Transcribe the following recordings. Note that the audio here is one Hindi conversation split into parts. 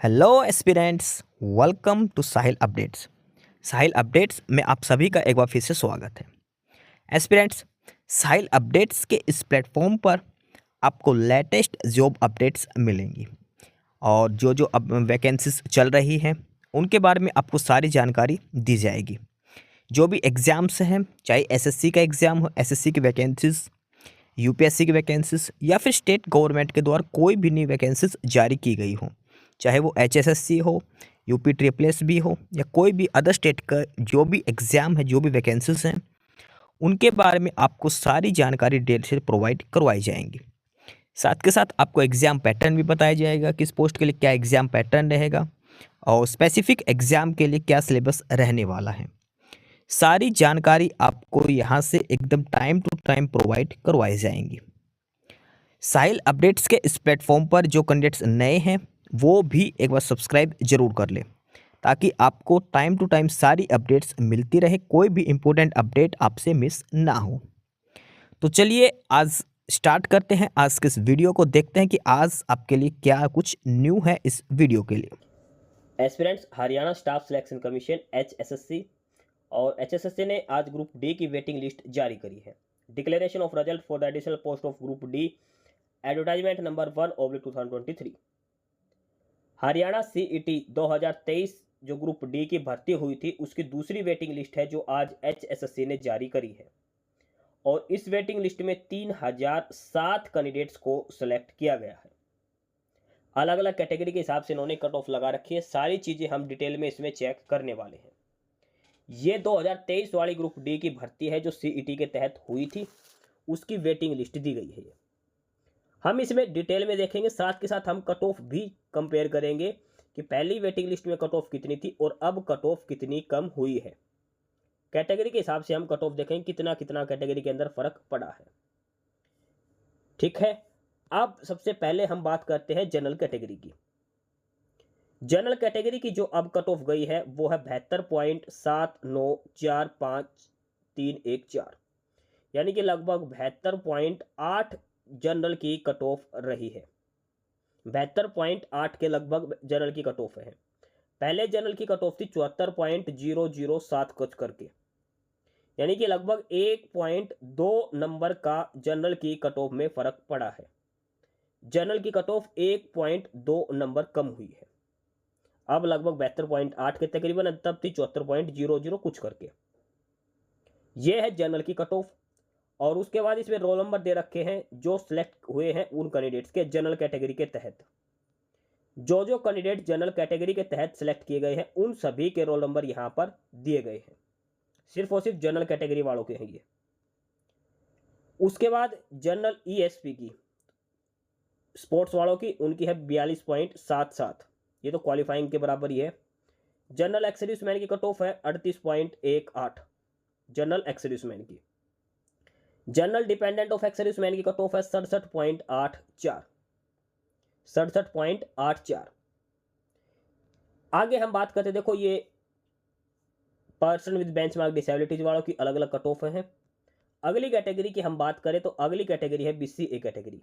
Hello aspirants, welcome to Sahil updates. Sahil updates में आप सभी का एक बार फिर से स्वागत है। एस्पिरेंट्स, साहिल अपडेट्स के इस प्लेटफॉर्म पर आपको लेटेस्ट जॉब अपडेट्स मिलेंगी और जो जो अब वैकेंसीज चल रही हैं उनके बारे में आपको सारी जानकारी दी जाएगी। जो भी एग्ज़ाम्स हैं, चाहे एसएससी का एग्ज़ाम हो, एसएससी की वैकेंसीज, यूपीएससी की वैकेंसीज या फिर स्टेट गवर्नमेंट के द्वारा कोई भी नई वैकेंसीज जारी की गई हो, चाहे वो एचएसएससी हो, यूपी ट्रिपल एस भी हो या कोई भी अदर स्टेट का जो भी एग्ज़ाम है, जो भी वैकेंसीज हैं, उनके बारे में आपको सारी जानकारी डेट से प्रोवाइड करवाई जाएंगी। साथ के साथ आपको एग्ज़ाम पैटर्न भी बताया जाएगा, किस पोस्ट के लिए क्या एग्ज़ाम पैटर्न रहेगा और स्पेसिफिक एग्ज़ाम के लिए क्या सिलेबस रहने वाला है। सारी जानकारी आपको यहाँ से एकदम टाइम टू टाइम प्रोवाइड करवाई जाएंगी। साहिल अपडेट्स के इस प्लेटफॉर्म पर जो कैंडिडेट्स नए हैं वो भी एक बार सब्सक्राइब जरूर कर लें ताकि आपको टाइम टू टाइम सारी अपडेट्स मिलती रहे, कोई भी इम्पोर्टेंट अपडेट आपसे मिस ना हो। तो चलिए आज स्टार्ट करते हैं आज के इस वीडियो को, देखते हैं कि आज आपके लिए क्या कुछ न्यू है इस वीडियो के लिए। Aspirants Haryana staff selection commission HSSC और एचएसएससी ने आज ग्रुप डी की वेटिंग लिस्ट जारी करी है। Declaration of result for the additional post of group D, advertisement number 1/2023। Haryana CET 2023 जो ग्रुप डी की भर्ती हुई थी उसकी दूसरी वेटिंग लिस्ट है जो आज एचएसएससी ने जारी करी है और इस वेटिंग लिस्ट में 3007 कैंडिडेट्स को सिलेक्ट किया गया है। अलग अलग कैटेगरी के हिसाब से इन्होंने कट ऑफ लगा रखी है। सारी चीज़ें हम डिटेल में इसमें चेक करने वाले हैं। ये 2023 वाली ग्रुप डी की भर्ती है जो सीईटी के तहत हुई थी, उसकी वेटिंग लिस्ट दी गई है। ये हम इसमें डिटेल में देखेंगे, साथ के साथ हम कट ऑफ भी कंपेयर करेंगे कि पहली वेटिंग लिस्ट में कट ऑफ कितनी थी और अब कट ऑफ कितनी कम हुई है। कैटेगरी के हिसाब से हम कट ऑफ देखेंगे कितना कितना कैटेगरी के अंदर फर्क पड़ा है। ठीक है, अब सबसे पहले हम बात करते हैं जनरल कैटेगरी की। जनरल कैटेगरी की जो अब कट ऑफ गई है वो है 72.79453114, यानी कि लगभग 72.8 जनरल की कट ऑफ रही है। 72.8 के लगभग जनरल की कट ऑफ है। पहले जनरल की कट ऑफ थी 74.007 कुछ करके, यानी कि लगभग 1.2 नंबर का जनरल की कट ऑफ में फर्क पड़ा है। जनरल की कट ऑफ 1.2 नंबर कम हुई है, अब लगभग 72.8 के तकरीबन, तब थी 74.00 कुछ करके। यह है जनरल की कट ऑफ। और उसके बाद इसमें रोल नंबर दे रखे हैं जो सिलेक्ट हुए हैं उन कैंडिडेट्स के जनरल कैटेगरी के तहत। जो जो कैंडिडेट जनरल कैटेगरी के तहत सिलेक्ट किए गए हैं उन सभी के रोल नंबर यहां पर दिए गए हैं, सिर्फ और सिर्फ जनरल कैटेगरी वालों के हैं ये। उसके बाद जनरल ईएसपी की, स्पोर्ट्स वालों की, उनकी है 42.77, ये तो क्वालिफाइंग के बराबर ही है। जनरल एक्स सर्विसमैन की कट ऑफ है 38.18 जनरल एक्स सर्विसमैन की। General dependent of ex serviceman की कट ऑफ है 67.84। आगे हम बात करते हैं, देखो ये पर्सन विद बेंचमार्क डिसेबिलिटीज वालों की अलग अलग कट ऑफ हैं। अगली कैटेगरी की हम बात करें तो अगली कैटेगरी है बीसीए कैटेगरी,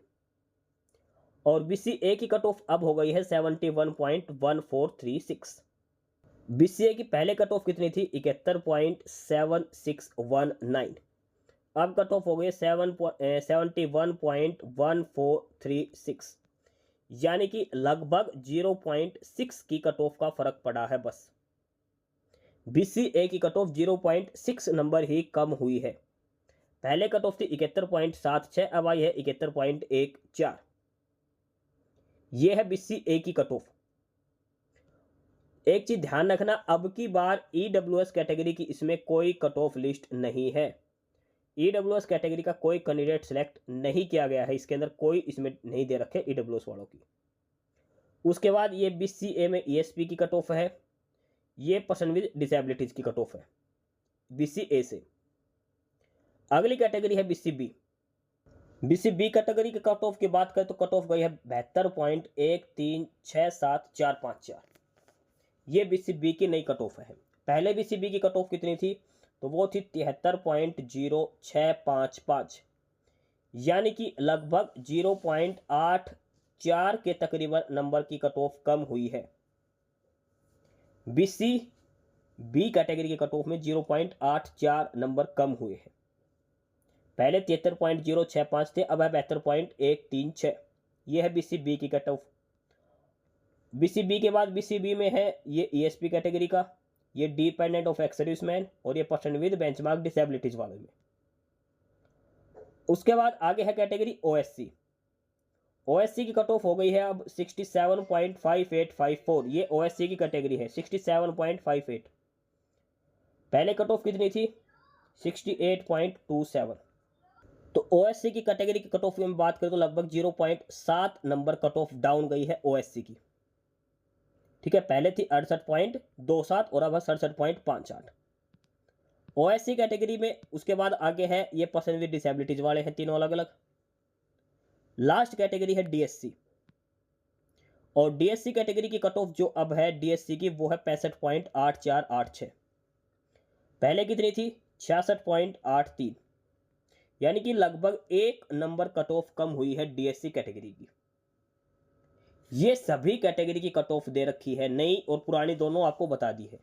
और बीसीए की कट ऑफ अब हो गई है 71.1436। बीसीए की पहले कट ऑफ कितनी थी? 71.7619, अब कट ऑफ हो गई 71.1436, यानी कि लगभग 0.6 की कट ऑफ का फर्क पड़ा है बस। बीसीए की कट ऑफ 0.6 नंबर ही कम हुई है। पहले कट ऑफ थी 71.76, अब आई है 71.14। यह है बीसीए की कट ऑफ। एक चीज ध्यान रखना, अब की बार ईडब्ल्यूएस कैटेगरी की इसमें कोई कट ऑफ लिस्ट नहीं है। ईडब्ल्यूएस कैटेगरी का कोई कैंडिडेट सिलेक्ट नहीं किया गया है, इसके अंदर कोई इसमें नहीं दे रखे ईडब्ल्यूएस वालों की। उसके बाद ये बीसीए में ईएसपी की कट ऑफ है, ये पर्सन विद डिसेबिलिटीज की कट ऑफ है बीसीए से। अगली कैटेगरी है बीसीबी। बीसीबी कैटेगरी के कट ऑफ की बात करें तो कट ऑफ गई है 72.1367454, ये बीसीबी की नई कट ऑफ है। पहले बीसीबी की कट ऑफ कितनी थी? तो वो थी 73.0655, यानी कि लगभग 0.84 के तकरीबन नंबर की कट ऑफ कम हुई है। BC बी कैटेगरी के कट ऑफ में 0.84 नंबर कम हुए हैं। पहले 73.065 थे, अब है 72.136। ये है BCB की कट ऑफ। BCB के बाद BCB में है ये ESP कैटेगरी का, ये डिपेंडेंट ऑफ एक्स सर्विसमैन और ये पर्सन विद बेंचमार्क डिसेबिलिटीज वाले में। उसके बाद आगे है कैटेगरी OSC। OSC की कट ऑफ हो गई है अब 67.5854। ये OSC की कैटेगरी है 67.58। पहले कट ऑफ कितनी थी 68.27। तो OSC की कैटेगरी की कट ऑफ में बात करें तो लगभग 0.7 नंबर कट ऑफ डाउन गई है OSC की। ठीक है, पहले थी 68.27 और अब 67.58 OSC कैटेगरी में। उसके बाद आगे है ये पर्सन विद डिसेबिलिटीज वाले हैं, तीनों अलग अलग। लास्ट कैटेगरी है DSC और DSC कैटेगरी की कट ऑफ जो अब है DSC की वो है 65.8486। पहले कितनी थी 66.83, यानी कि लगभग 1 नंबर कट ऑफ कम हुई है DSC कैटेगरी की। ये सभी कैटेगरी की कट ऑफ दे रखी है, नई और पुरानी दोनों आपको बता दी है।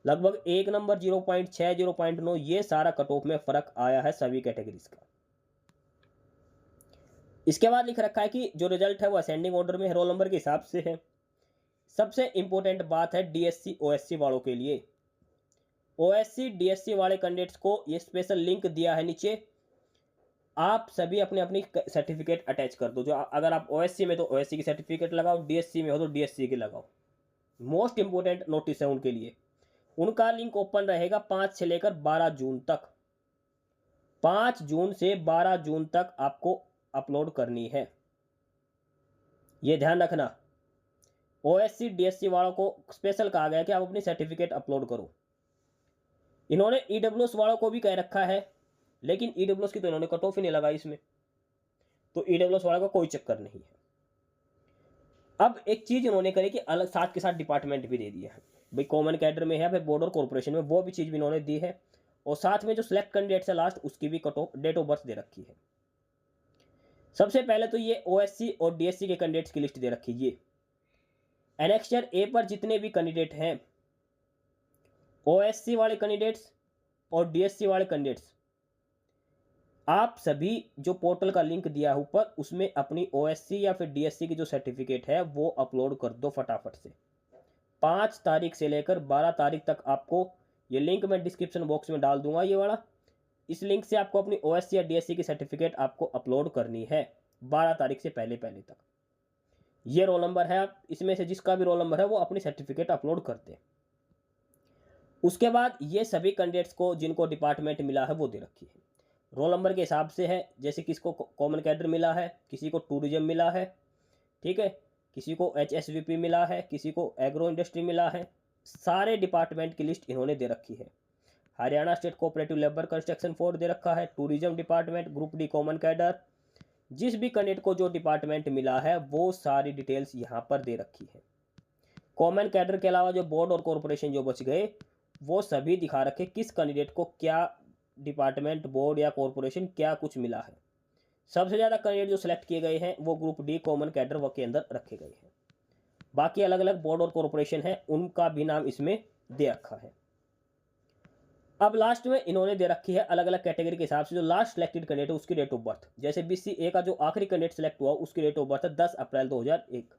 लगभग 1 नंबर 0.6 0.9 ये सारा कट ऑफ में फर्क आया है सभी कैटेगरीज का। इसके बाद लिख रखा है कि जो रिजल्ट है वो असेंडिंग ऑर्डर में है, रोल नंबर के हिसाब से है। सबसे इंपॉर्टेंट बात है DSC OSC वालों के लिए। OSC DSC वाले कैंडिडेट्स को ये स्पेशल लिंक दिया है नीचे, आप सभी अपने अपनी सर्टिफिकेट अटैच कर दो। जो अगर आप OSC में तो OSC की सर्टिफिकेट लगाओ, DSC में हो तो DSC की लगाओ। मोस्ट इंपोर्टेंट नोटिस है उनके लिए। उनका लिंक ओपन रहेगा 5 से लेकर 12 जून तक। 5 जून से 12 जून तक आपको अपलोड करनी है, ये ध्यान रखना। OSC DSC वालों को स्पेशल कहा गया कि आप अपनी सर्टिफिकेट अपलोड करो। इन्होंने EWS वालों को भी कह रखा है, लेकिन EWS की तो इन्होंने कट ऑफ ही नहीं लगाई इसमें, तो EWS वालों का कोई चक्कर नहीं है। अब एक चीज इन्होंने करी कि अलग साथ के साथ डिपार्टमेंट भी दे दिया है भाई, कॉमन कैडर में है, फिर बोर्ड और कॉर्पोरेशन में, वो भी चीज भी इन्होंने दी है। और साथ में जो सिलेक्ट कैंडिडेट्स है लास्ट, उसकी भी cut off date of birth दे रखी है। सबसे पहले तो ये OSC और DSC के कैंडिडेट्स की लिस्ट दे रखी है। ये एनेक्स्चर A पर जितने भी कैंडिडेट हैं, OSC वाले कैंडिडेट्स और DSC वाले कैंडिडेट्स, आप सभी जो पोर्टल का लिंक दिया है ऊपर, उसमें अपनी OSC या फिर DSC की जो सर्टिफिकेट है वो अपलोड कर दो फटाफट से। 5 तारीख से लेकर 12 तारीख तक आपको, ये लिंक मैं डिस्क्रिप्शन बॉक्स में डाल दूंगा ये वाला, इस लिंक से आपको अपनी OSC या DSC की सर्टिफिकेट आपको अपलोड करनी है 12 तारीख से पहले तक। ये रोल नंबर है, आप इसमें से जिसका भी रोल नंबर है वो अपनी सर्टिफिकेट अपलोड कर दे। उसके बाद ये सभी कैंडिडेट्स को जिनको डिपार्टमेंट मिला है वो दे रखी है, रोल नंबर के हिसाब से है। जैसे किसको कॉमन कैडर मिला है, किसी को टूरिज्म मिला है, ठीक है, किसी को HSVP मिला है, किसी को एग्रो इंडस्ट्री मिला है। सारे डिपार्टमेंट की लिस्ट इन्होंने दे रखी है। Haryana state cooperative labour construction ford दे रखा है, tourism department, group D common cadre, जिस भी कैंडिडेट को जो डिपार्टमेंट मिला है वो सारी डिटेल्स यहाँ पर दे रखी है। कॉमन कैडर के अलावा जो बोर्ड और कॉरपोरेशन जो बच गए वो सभी दिखा रखे किस कैंडिडेट को क्या डिपार्टमेंट, बोर्ड या कॉरपोरेशन क्या कुछ मिला है। सबसे ज़्यादा कैंडिडेट जो सिलेक्ट किए गए हैं वो group D common cadre work के अंदर रखे गए हैं। बाकी अलग अलग बोर्ड और कॉरपोरेशन है, उनका भी नाम इसमें दे रखा है। अब लास्ट में इन्होंने दे रखी है अलग अलग कैटेगरी के हिसाब से जो लास्ट सिलेक्टेड कैंडिडेट है उसकी डेट ऑफ बर्थ। जैसे BCA का जो आखिरी कैंडिडेट सिलेक्ट हुआ उसकी डेट ऑफ बर्थ है 10 अप्रैल 2001।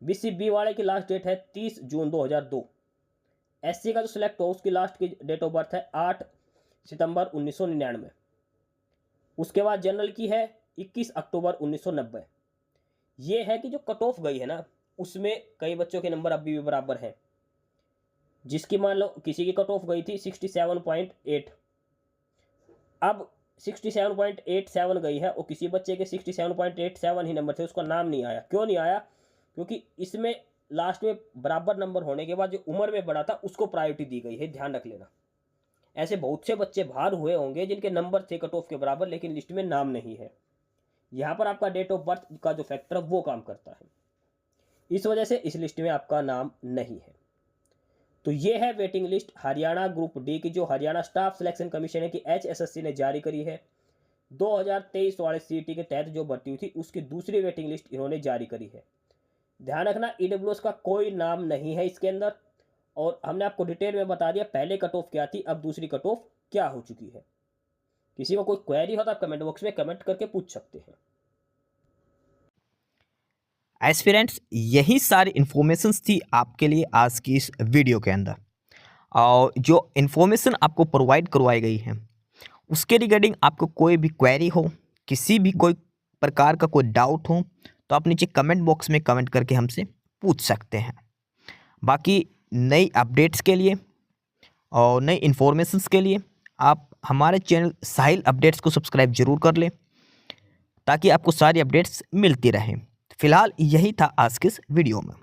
BCB वाले की लास्ट डेट है 30 जून 2002। SC का जो सिलेक्ट हुआ उसकी लास्ट की डेट ऑफ बर्थ है 8 सितंबर 1999। उसके बाद जनरल की है 21 अक्टूबर 1990। ये है कि जो कट ऑफ गई है ना उसमें कई बच्चों के नंबर अभी भी बराबर हैं। जिसकी मान लो किसी की कट ऑफ गई थी 67.8, अब 67.87 गई है और किसी बच्चे के 67.87 ही नंबर थे, उसका नाम नहीं आया। क्यों नहीं आया? क्योंकि इसमें लास्ट में बराबर नंबर होने के बाद जो उम्र में बड़ा था उसको प्रायोरिटी दी गई है, ध्यान रख लेना। ऐसे बहुत से बच्चे बाहर हुए होंगे जिनके नंबर थे कट ऑफ के बराबर लेकिन लिस्ट में नाम नहीं है। यहाँ पर आपका डेट ऑफ बर्थ का जो फैक्टर वो काम करता है, इस वजह से इस लिस्ट में आपका नाम नहीं है। तो ये है waiting list Haryana group D की, जो हरियाणा स्टाफ सिलेक्शन कमीशन है कि HSSC ने जारी करी है। 2023 वाले CET के तहत जो भर्ती हुई थी उसकी दूसरी वेटिंग लिस्ट इन्होंने जारी करी है। ध्यान रखना EWS का कोई नाम नहीं है इसके अंदर, और हमने आपको डिटेल में बता दिया पहले कट ऑफ क्या थी, अब दूसरी कट ऑफ क्या हो चुकी है। किसी को कोई क्वेरी हो तो आप कमेंट बॉक्स में कमेंट करके पूछ सकते हैं। एस्पिरेंट्स, यही सारी इन्फॉर्मेशंस थी आपके लिए आज की इस वीडियो के अंदर। और जो इन्फॉर्मेशन आपको प्रोवाइड करवाई गई है उसके रिगार्डिंग आपको कोई भी क्वेरी हो, किसी भी कोई प्रकार का कोई डाउट हो, तो आप नीचे कमेंट बॉक्स में कमेंट करके हमसे पूछ सकते हैं। बाकी नई अपडेट्स के लिए और नई इन्फॉर्मेशंस के लिए आप हमारे चैनल साहिल अपडेट्स को सब्सक्राइब जरूर कर लें, ताकि आपको सारी अपडेट्स मिलती रहें। फिलहाल यही था आज के इस वीडियो में।